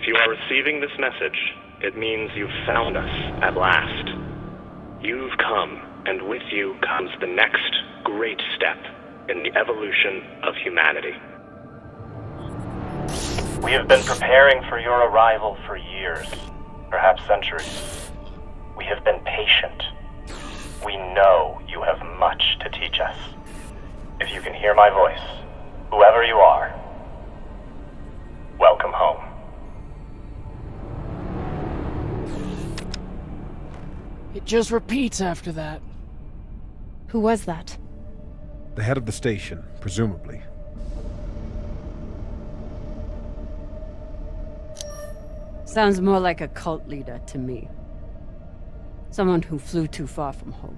If you are receiving this message, it means you've found us at last. You've come, and with you comes the next great step in the evolution of humanity. We have been preparing for your arrival for years, perhaps centuries. We have been patient. We know you have much to teach us. If you can hear my voice, whoever you are, welcome home. It just repeats after that. Who was that? The head of the station, presumably. Sounds more like a cult leader to me. Someone who flew too far from home.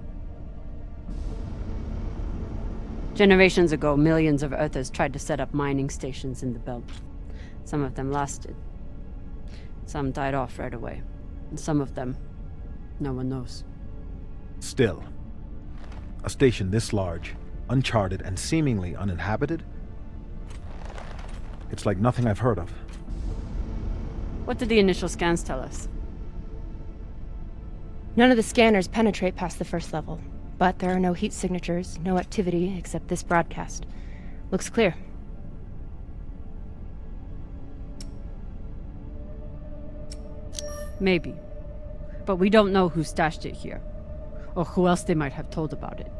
Generations ago, millions of Earthers tried to set up mining stations in the belt. Some of them lasted. Some died off right away. And some of them, no one knows. Still, a station this large, uncharted, and seemingly uninhabited? It's like nothing I've heard of. What did the initial scans tell us? None of the scanners penetrate past the first level, but there are no heat signatures, no activity except this broadcast. Looks clear. Maybe. But we don't know who stashed it here. Or who else they might have told about it.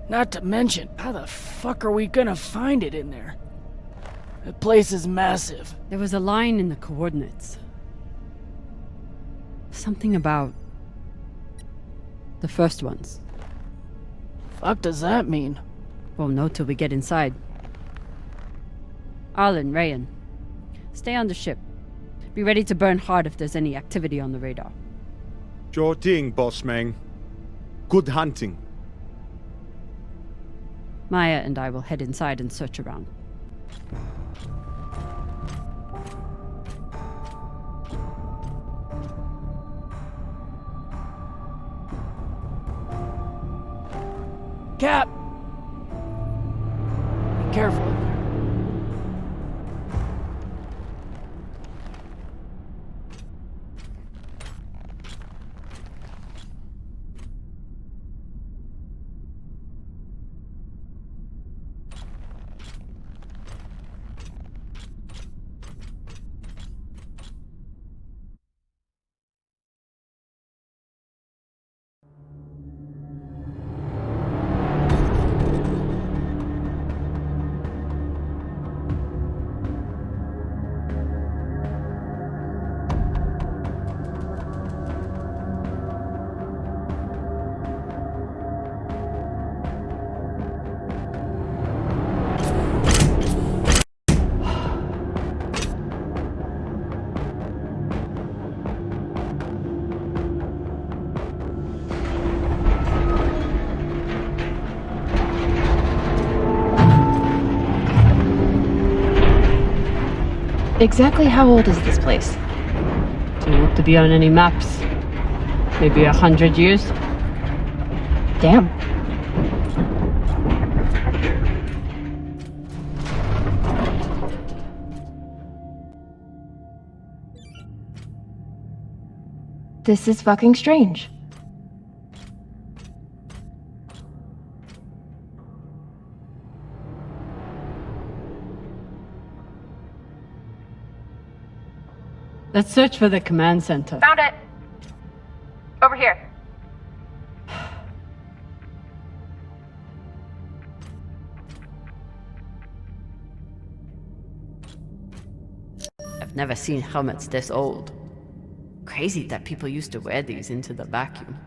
Not to mention, how the fuck are we gonna find it in there? The place is massive. There was a line in the coordinates. Something about... the first ones. Fuck does that mean? Won't know till we get inside. Arlen, Rayan, stay on the ship. Be ready to burn hard if there's any activity on the radar. Sure thing, boss man. Good hunting. Maya and I will head inside and search around. Cap! Be careful in there. Exactly how old is this place? Too old to be on any maps. Maybe 100 years? Damn. This is fucking strange. Let's search for the command center. Found it! Over here. I've never seen helmets this old. Crazy that people used to wear these into the vacuum.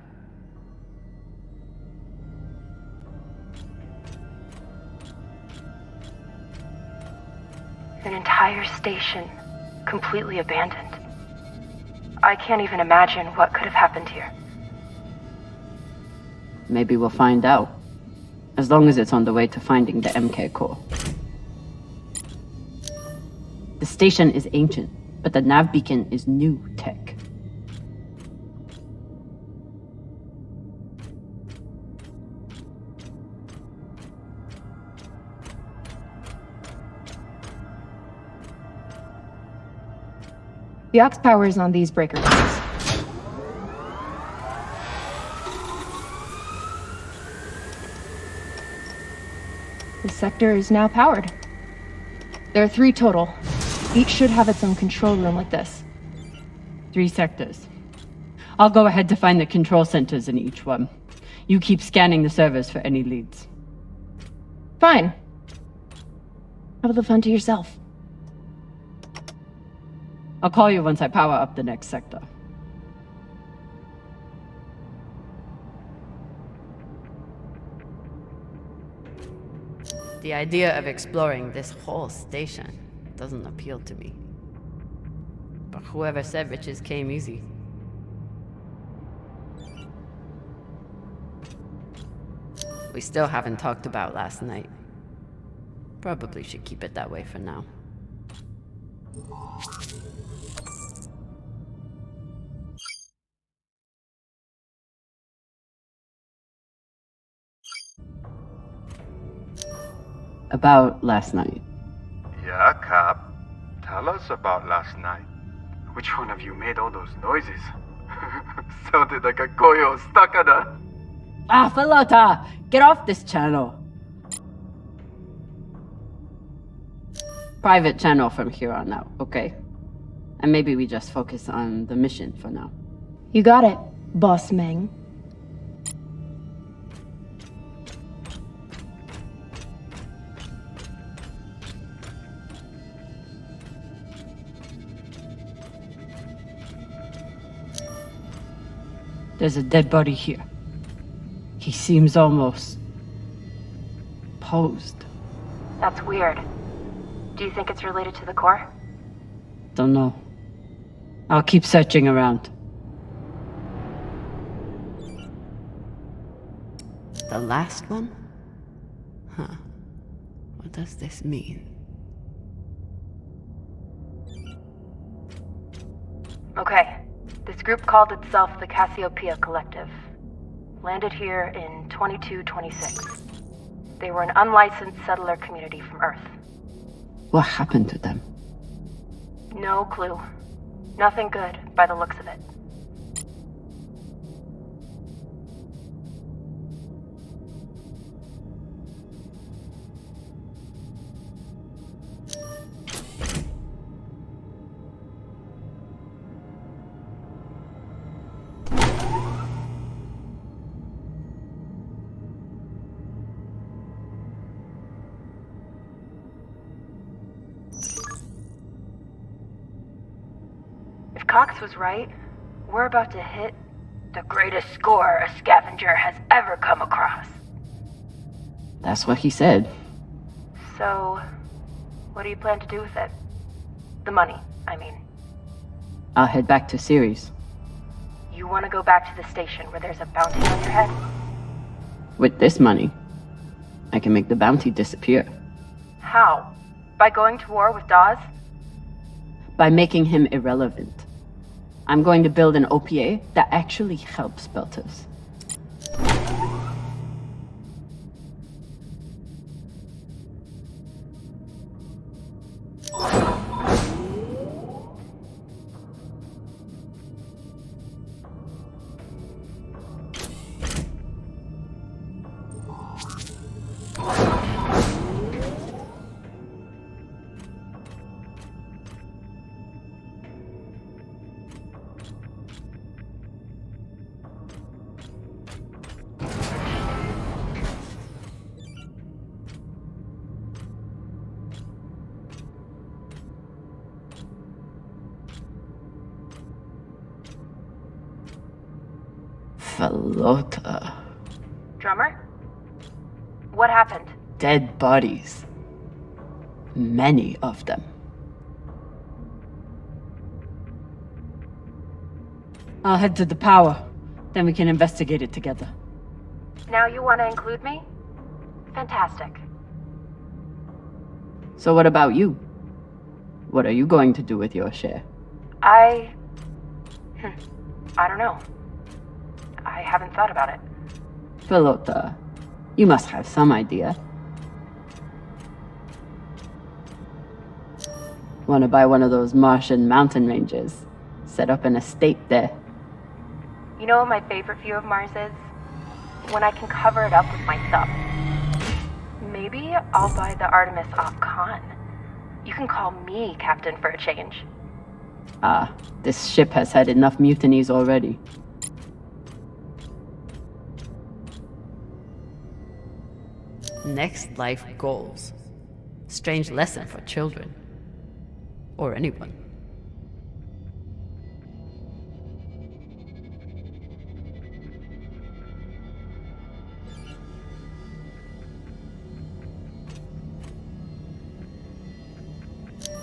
An entire station, completely abandoned. I can't even imagine what could have happened here. Maybe we'll find out. As long as it's on the way to finding the MK core. The station is ancient, but the nav beacon is new tech. The aux power is on these breaker boards. This sector is now powered. There are 3 total. Each should have its own control room like this. 3 sectors. I'll go ahead to find the control centers in each one. You keep scanning the servers for any leads. Fine. Have the fun to yourself. I'll call you once I power up the next sector. The idea of exploring this whole station doesn't appeal to me. But whoever said riches came easy. We still haven't talked about last night. Probably should keep it that way for now. About last night. Yeah, Cap. Tell us about last night. Which one of you made all those noises? Sounded like a koyo stuck on a... Ah, Falota! Get off this channel! Private channel from here on out, okay? And maybe we just focus on the mission for now. You got it, Boss Meng. There's a dead body here. He seems almost... posed. That's weird. Do you think it's related to the core? Don't know. I'll keep searching around. The last one? Huh. What does this mean? Okay. This group called itself the Cassiopeia Collective. Landed here in 2226. They were an unlicensed settler community from Earth. What happened to them? No clue. Nothing good, by the looks of it. If Cox was right, we're about to hit the greatest score a scavenger has ever come across. That's what he said. So, what do you plan to do with it? The money, I mean. I'll head back to Ceres. You want to go back to the station where there's a bounty on your head? With this money, I can make the bounty disappear. How? By going to war with Dawes? By making him irrelevant. I'm going to build an OPA that actually helps Belters. Falota. Drummer? What happened? Dead bodies. Many of them. I'll head to the power. Then we can investigate it together. Now you want to include me? Fantastic. So what about you? What are you going to do with your share? I don't know. I haven't thought about it. Falota, you must have some idea. Want to buy one of those Martian mountain ranges? Set up an estate there. You know what my favorite view of Mars is? When I can cover it up with my stuff. Maybe I'll buy the Artemis Op Con. You can call me Captain for a change. Ah, this ship has had enough mutinies already. Next life goals. Strange lesson for children. Or anyone.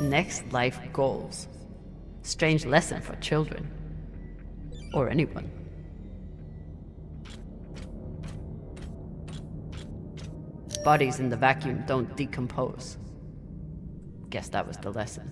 Next life goals. Strange lesson for children. Or anyone. Bodies in the vacuum don't decompose. Guess that was the lesson.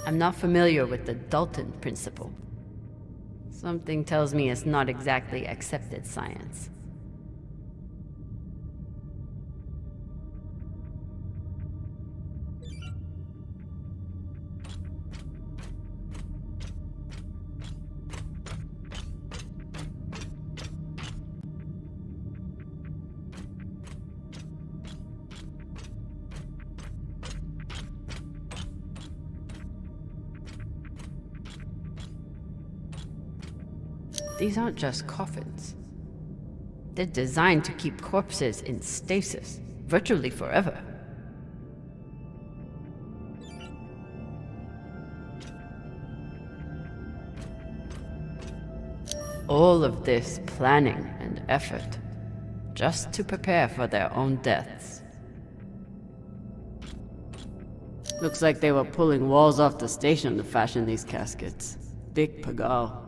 I'm not familiar with the Dalton principle. Something tells me it's not exactly accepted science. These aren't just coffins. They're designed to keep corpses in stasis, virtually forever. All of this planning and effort, just to prepare for their own deaths. Looks like they were pulling walls off the station to fashion these caskets. Big Pagal.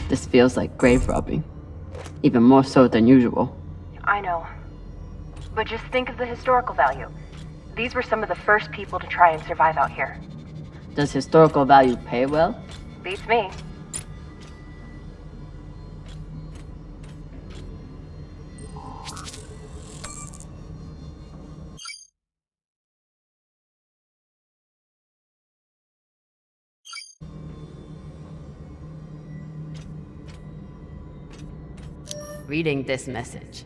This feels like grave robbing. Even more so than usual. I know. But just think of the historical value. These were some of the first people to try and survive out here. Does historical value pay well? Beats me. Reading this message,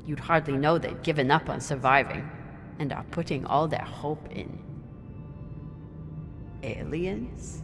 you'd hardly know they'd given up on surviving and are putting all their hope in aliens?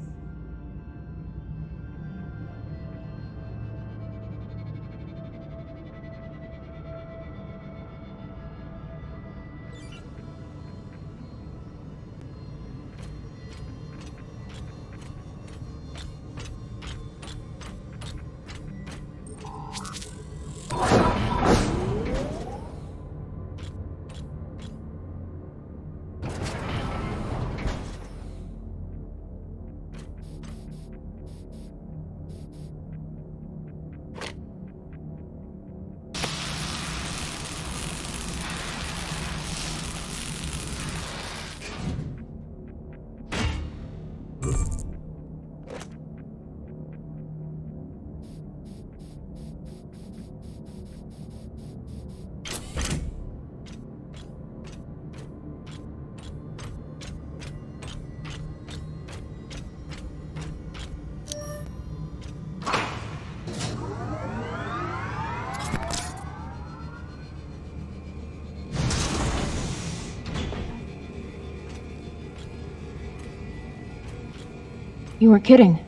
You were kidding.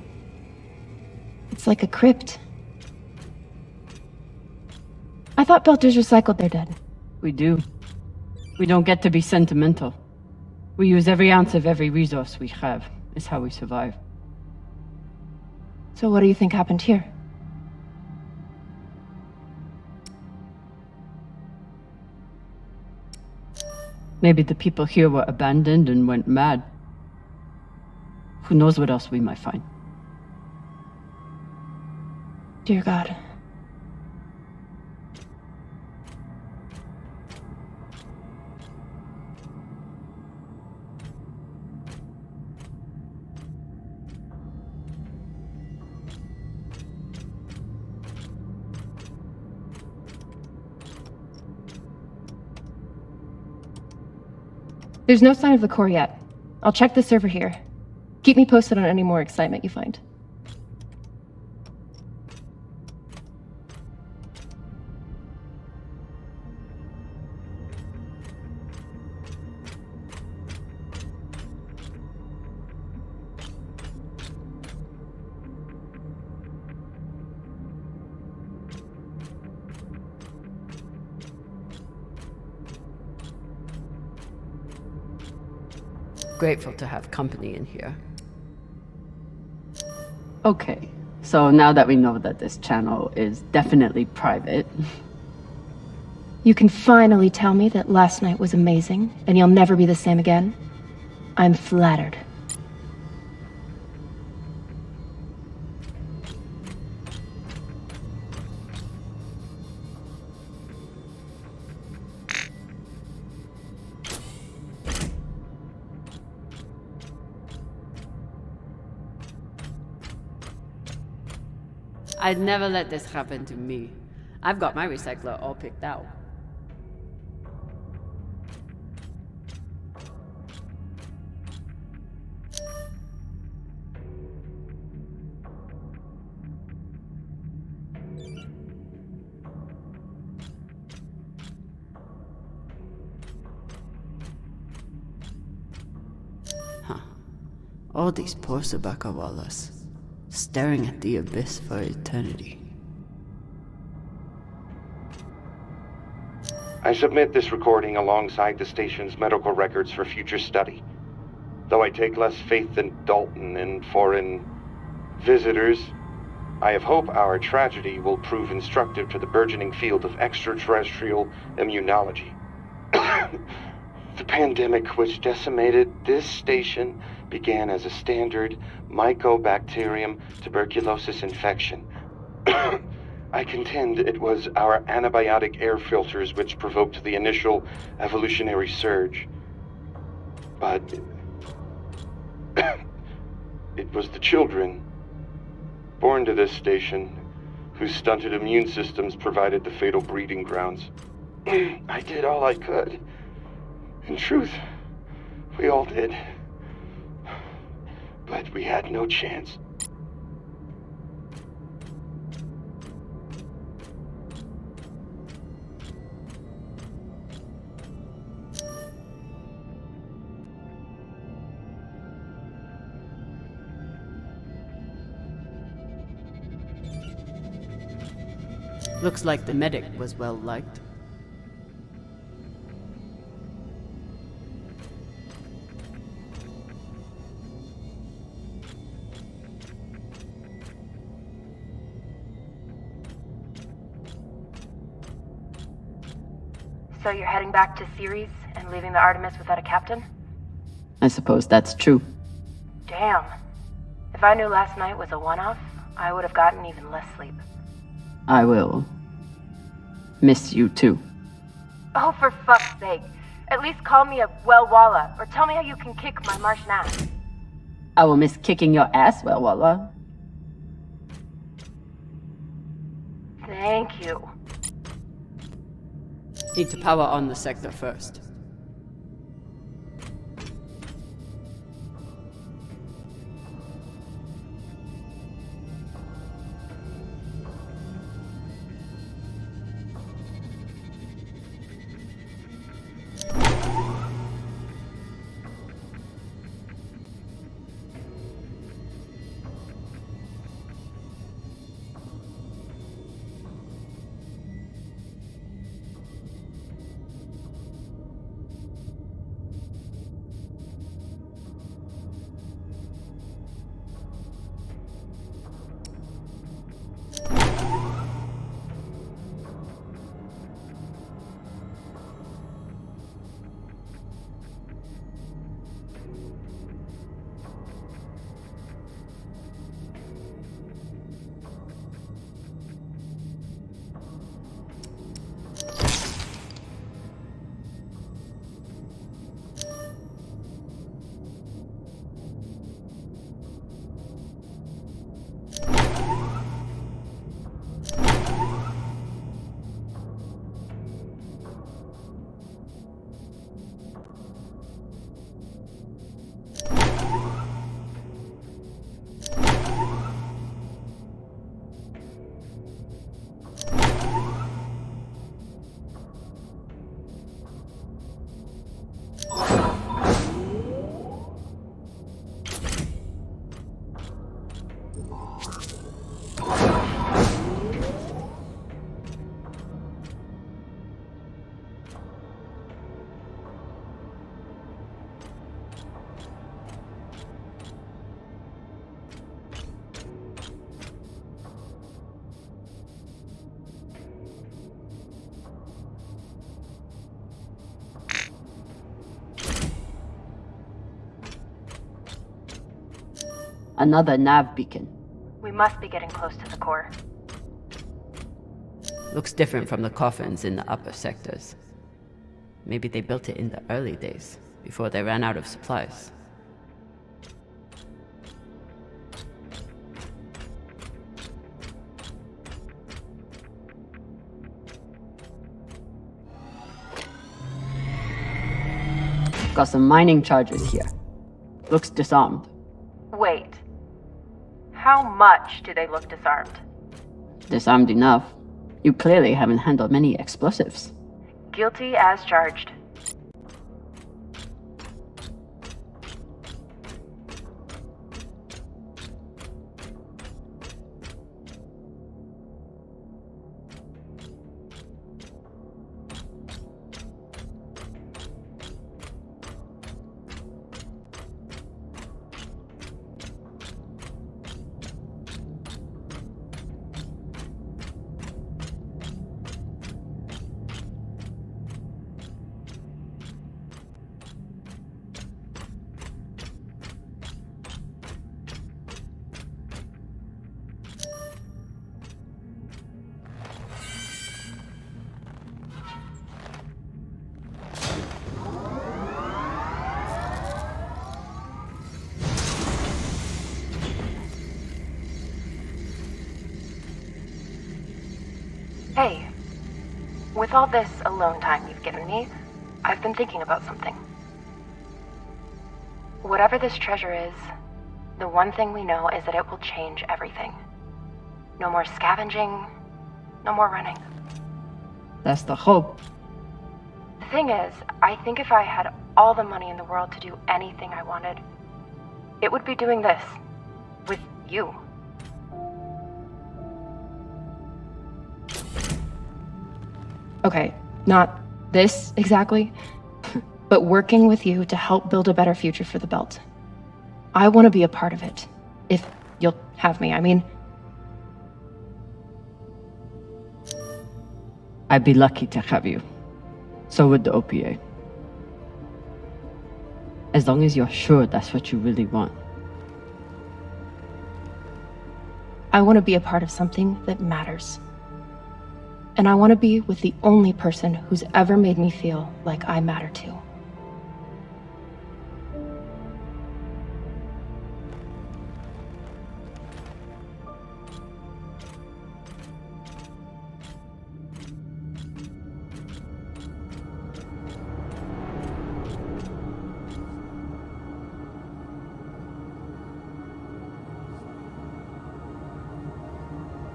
It's like a crypt. I thought Belters recycled their dead. We do. We don't get to be sentimental. We use every ounce of every resource we have. It's how we survive. So what do you think happened here? Maybe the people here were abandoned and went mad. Who knows what else we might find? Dear God. There's no sign of the core yet. I'll check the server here. Keep me posted on any more excitement you find. Grateful to have company in here. Okay, so now that we know that this channel is definitely private... You can finally tell me that last night was amazing, and you'll never be the same again? I'm flattered. I'd never let this happen to me. I've got my recycler all picked out. Huh. All these poor Sabakawalas. Staring at the abyss for eternity. I submit this recording alongside the station's medical records for future study. Though I take less faith than Dalton in foreign visitors, I have hope our tragedy will prove instructive to the burgeoning field of extraterrestrial immunology. The pandemic which decimated this station began as a standard Mycobacterium tuberculosis infection. I contend it was our antibiotic air filters which provoked the initial evolutionary surge. But it was the children born to this station whose stunted immune systems provided the fatal breeding grounds. I did all I could. In truth, we all did. But we had no chance. Looks like the medic was well liked. So you're heading back to Ceres and leaving the Artemis without a captain? I suppose that's true. Damn. If I knew last night was a one-off, I would have gotten even less sleep. I will miss you too. Oh, for fuck's sake. At least call me a well-walla, or tell me how you can kick my Martian ass. I will miss kicking your ass, well, Walla. Thank you. Need to power on the sector first. Another nav beacon. We must be getting close to the core. Looks different from the coffins in the upper sectors. Maybe they built it in the early days, before they ran out of supplies. Got some mining charges here. Looks disarmed. Wait. How much do they look disarmed? Disarmed enough. You clearly haven't handled many explosives. Guilty as charged. Hey, with all this alone time you've given me, I've been thinking about something. Whatever this treasure is, the one thing we know is that it will change everything. No more scavenging, no more running. That's the hope. The thing is, I think if I had all the money in the world to do anything I wanted, it would be doing this. With you. Okay, not this exactly, but working with you to help build a better future for the Belt. I want to be a part of it. If you'll have me, I mean. I'd be lucky to have you. So would the OPA. As long as you're sure that's what you really want. I want to be a part of something that matters. And I want to be with the only person who's ever made me feel like I matter too.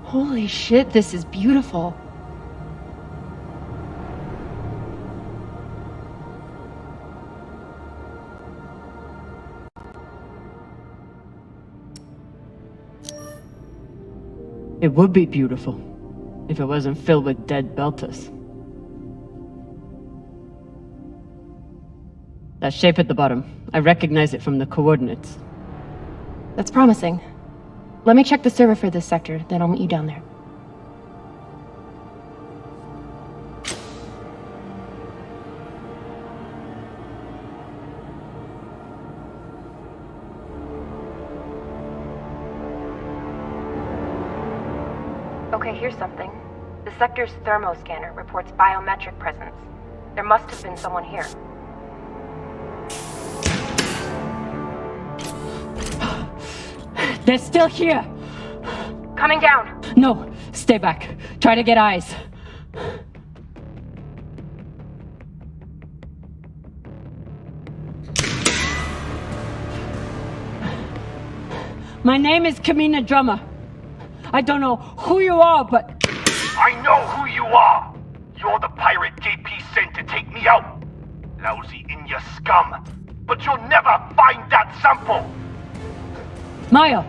Holy shit, this is beautiful. It would be beautiful if it wasn't filled with dead Belters. That shape at the bottom, I recognize it from the coordinates. That's promising. Let me check the server for this sector, then I'll meet you down there. Okay, here's something. The sector's thermoscanner reports biometric presence. There must have been someone here. They're still here! Coming down! No, stay back. Try to get eyes. My name is Kamina Drummer. I don't know who you are, but... I know who you are! You're the pirate JP sent to take me out! Lousy in your scum! But you'll never find that sample! Maya!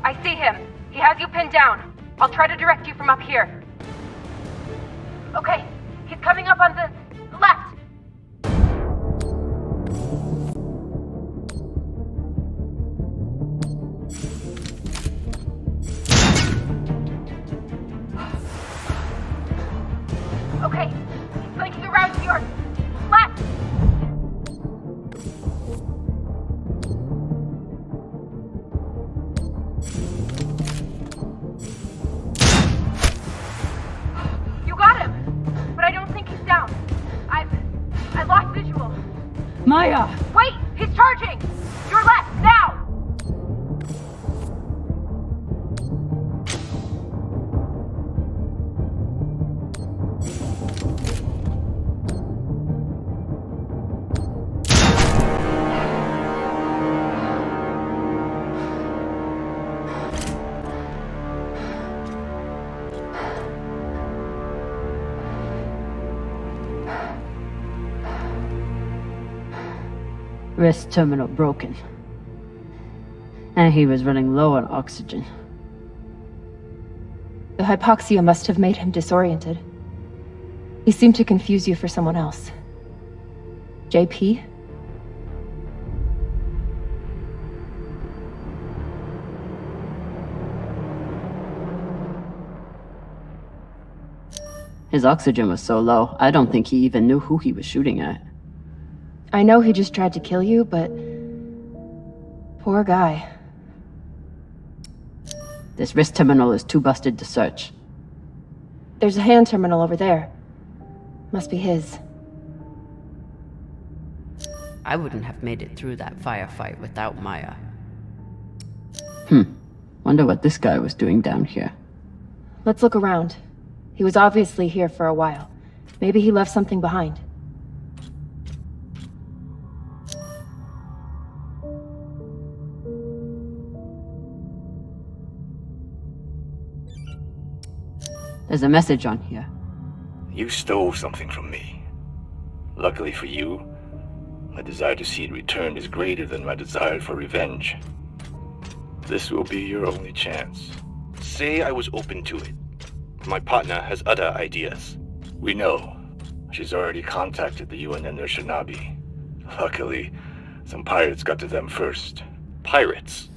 I see him. He has you pinned down. I'll try to direct you from up here. Okay, he's coming up on the left. Okay, he's flanking around to your left. Maya! Wait! He's charging! Your left, now! Wrist terminal broken. And he was running low on oxygen. The hypoxia must have made him disoriented. He seemed to confuse you for someone else. JP? His oxygen was so low, I don't think he even knew who he was shooting at. I know he just tried to kill you, but... poor guy. This wrist terminal is too busted to search. There's a hand terminal over there. Must be his. I wouldn't have made it through that firefight without Maya. Wonder what this guy was doing down here. Let's look around. He was obviously here for a while. Maybe he left something behind. There's a message on here. You stole something from me. Luckily for you, my desire to see it returned is greater than my desire for revenge. This will be your only chance. Say I was open to it. My partner has other ideas. We know. She's already contacted the UN and their Shinabi. Luckily, some pirates got to them first. Pirates?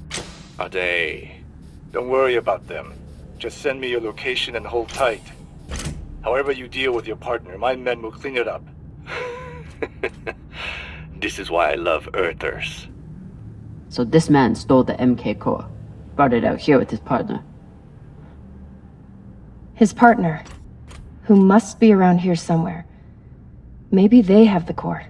Are they? Don't worry about them. Just send me your location and hold tight. However you deal with your partner, my men will clean it up. This is why I love Earthers. So this man stole the MK core, brought it out here with his partner. His partner, who must be around here somewhere. Maybe they have the core.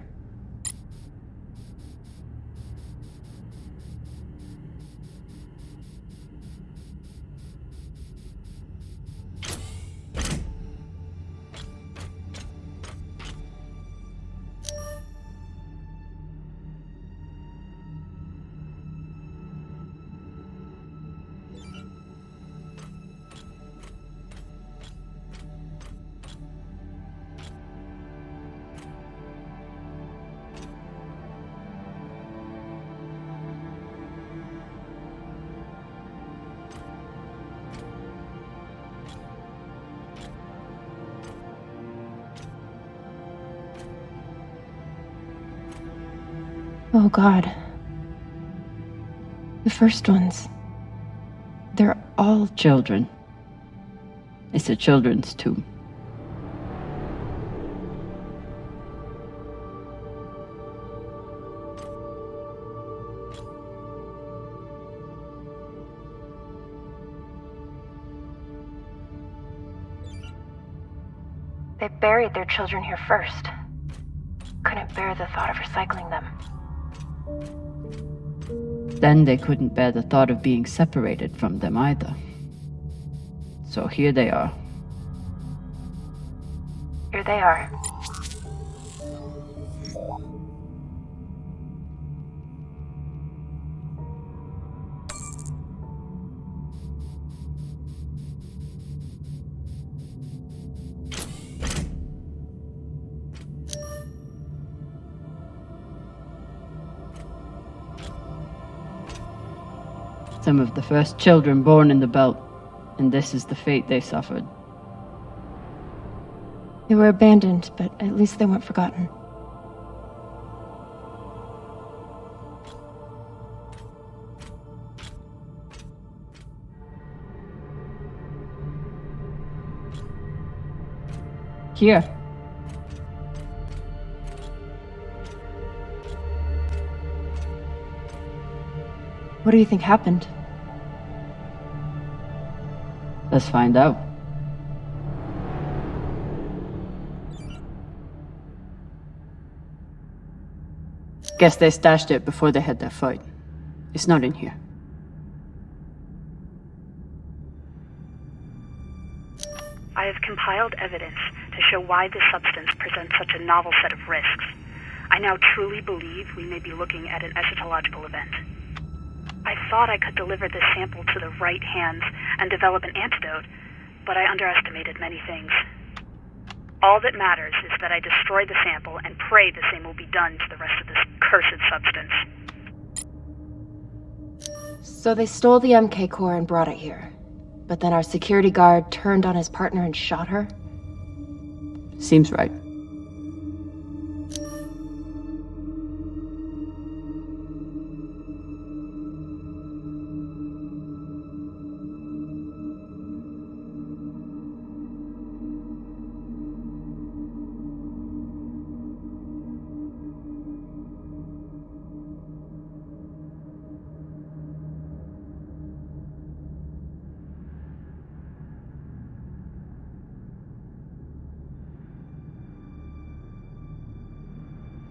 Oh God. The first ones. They're all Children. It's a children's tomb. They buried their children here first. Couldn't bear the thought of recycling them. Then they couldn't bear the thought of being separated from them either. So here they are. Here they are. Some of the first children born in the Belt, and this is the fate they suffered. They were abandoned, but at least they weren't forgotten. Here. What do you think happened? Let's find out. Guess they stashed it before they had their fight. It's not in here. I have compiled evidence to show why this substance presents such a novel set of risks. I now truly believe we may be looking at an eschatological event. I thought I could deliver this sample to the right hands and develop an antidote, but I underestimated many things. All that matters is that I destroy the sample and pray the same will be done to the rest of this cursed substance. So they stole the MK core and brought it here. But then our security guard turned on his partner and shot her? Seems right.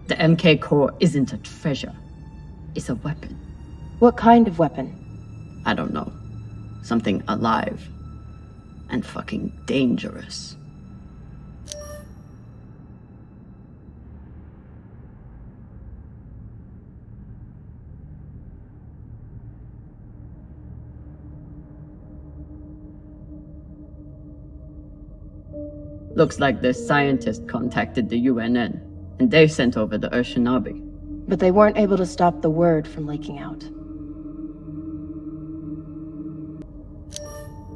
The MK core isn't a treasure. It's a weapon. What kind of weapon? I don't know. Something alive. And fucking dangerous. Looks like the scientist contacted the UNN, and they sent over the Urshanabi. But they weren't able to stop the word from leaking out.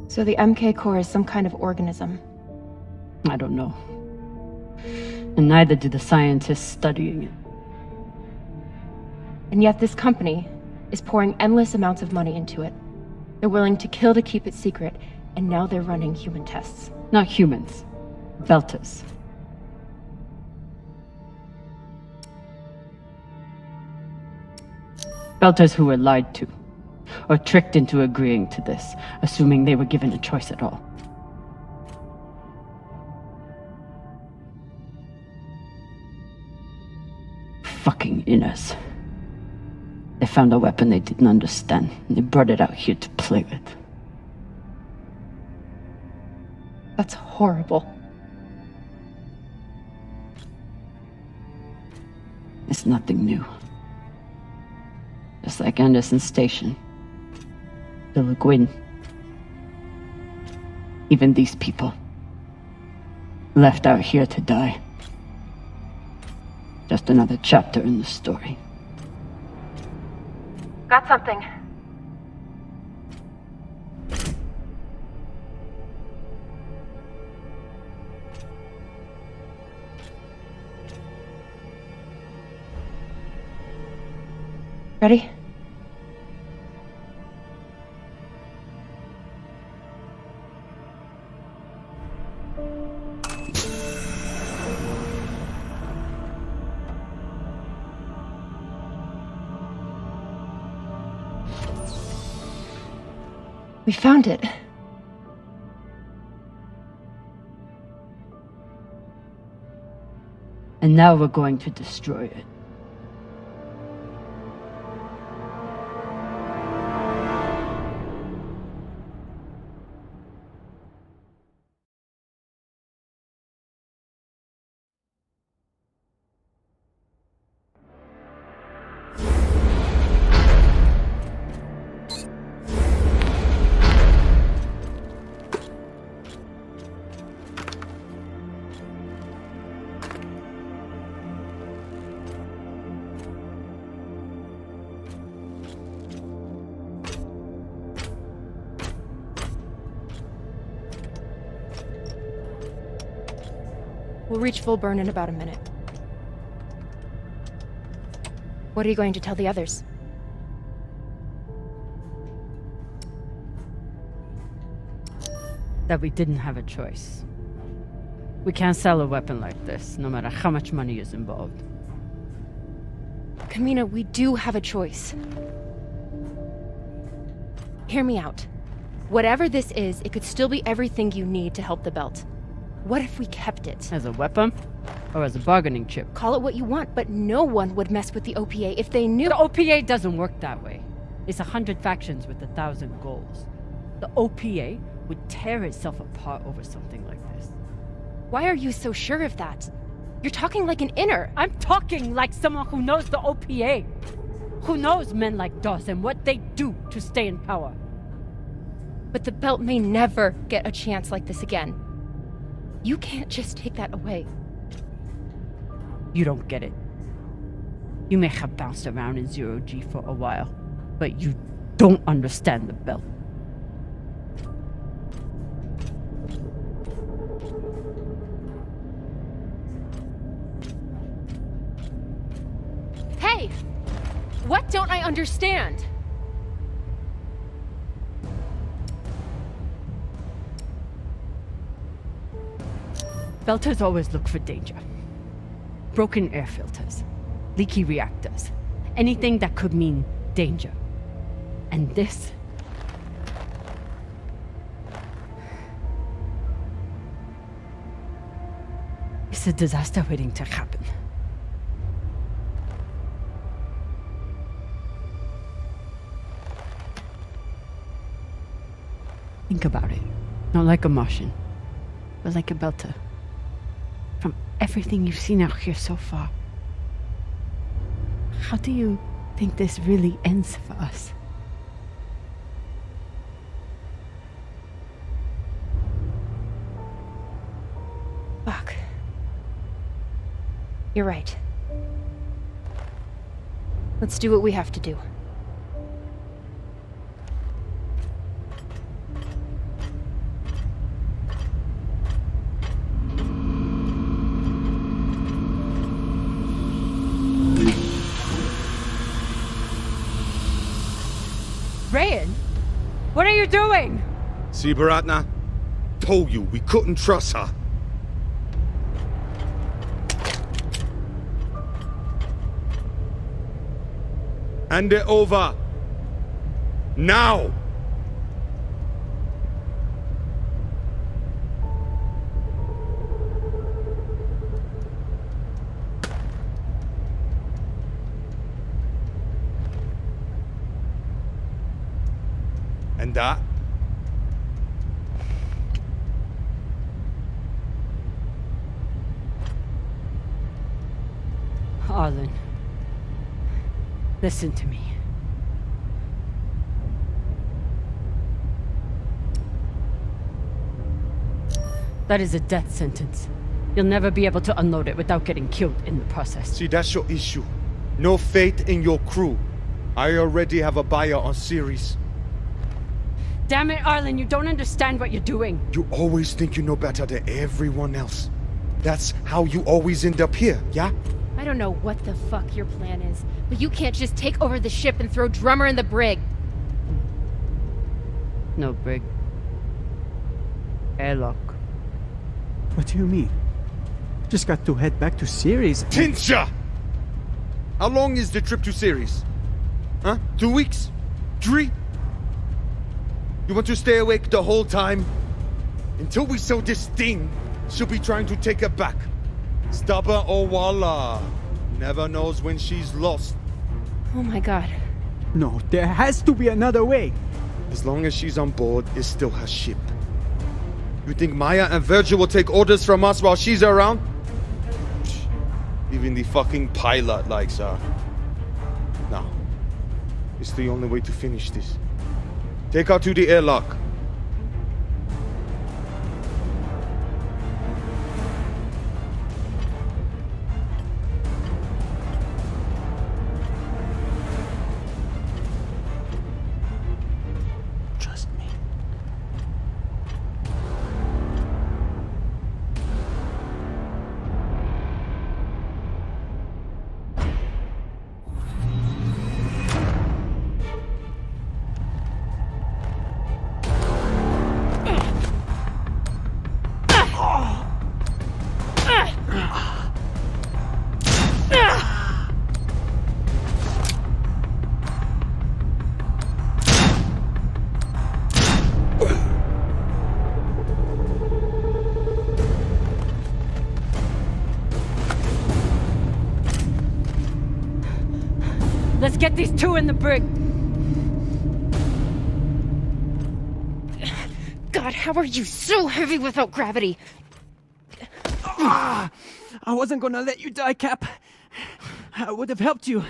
So the MK core is some kind of organism. I don't know. And neither do the scientists studying it. And yet this company is pouring endless amounts of money into it. They're willing to kill to keep it secret, and now they're running human tests. Not humans. Belters. Belters who were lied to, or tricked into agreeing to this, assuming they were given a choice at all. Fucking Inners. They found a weapon they didn't understand, and they brought it out here to play with. That's horrible. It's nothing new. Just like Anderson Station. The Le Guin. Even these people. Left out here to die. Just another chapter in the story. Got something. Ready? We found it. And now we're going to destroy it. We'll reach full burn in about a minute. What are you going to tell the others? That we didn't have a choice. We can't sell a weapon like this, no matter how much money is involved. Kamina, we do have a choice. Hear me out. Whatever this is, it could still be everything you need to help the Belt. What if we kept it? As a weapon? Or as a bargaining chip? Call it what you want, but no one would mess with the OPA if they knew. The OPA doesn't work that way. It's 100 factions with 1,000 goals. The OPA would tear itself apart over something like this. Why are you so sure of that? You're talking like an inner. I'm talking like someone who knows the OPA. Who knows men like Doss and what they do to stay in power. But the belt may never get a chance like this again. You can't just take that away. You don't get it. You may have bounced around in Zero-G for a while, but you don't understand the belt. Hey! What don't I understand? Belters always look for danger. Broken air filters, leaky reactors, anything that could mean danger. And this... it's a disaster waiting to happen. Think about it. Not like a Martian, but like a Belter. From everything you've seen out here so far, how do you think this really ends for us? Fuck. You're right. Let's do what we have to do. Rayan, what are you doing? See, Baratna? Told you we couldn't trust her. Hand it over. Now! And that? Arlen, listen to me. That is a death sentence. You'll never be able to unload it without getting killed in the process. See, that's your issue. No faith in your crew. I already have a buyer on Ceres. Damn it, Arlen, you don't understand what you're doing. You always think you know better than everyone else. That's how you always end up here, yeah? I don't know what the fuck your plan is, but you can't just take over the ship and throw Drummer in the brig. No brig. Airlock. What do you mean? Just got to head back to Ceres and... Tinsha! How long is the trip to Ceres? Huh? 2 weeks? 3? You want to stay awake the whole time? Until we sell this thing, she'll be trying to take it back. Stubborn or Walla. Never knows when she's lost. Oh my god. No, there has to be another way. As long as she's on board, it's still her ship. You think Maya and Virgil will take orders from us while she's around? Even the fucking pilot likes her. No. It's the only way to finish this. Take her to the airlock. Trust me. get these two in the brig! God, how are you so heavy without gravity? I wasn't gonna let you die, Cap. I would have helped you.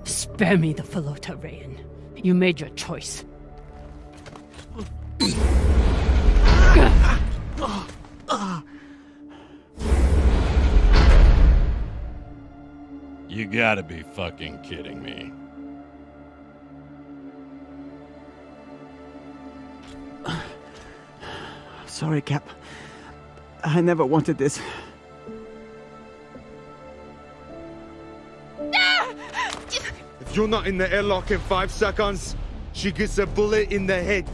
Spare me the Philota, Rayan. You made your choice. You gotta be fucking kidding me. Sorry, Cap. I never wanted this. If you're not in the airlock in 5 seconds, she gets a bullet in the head.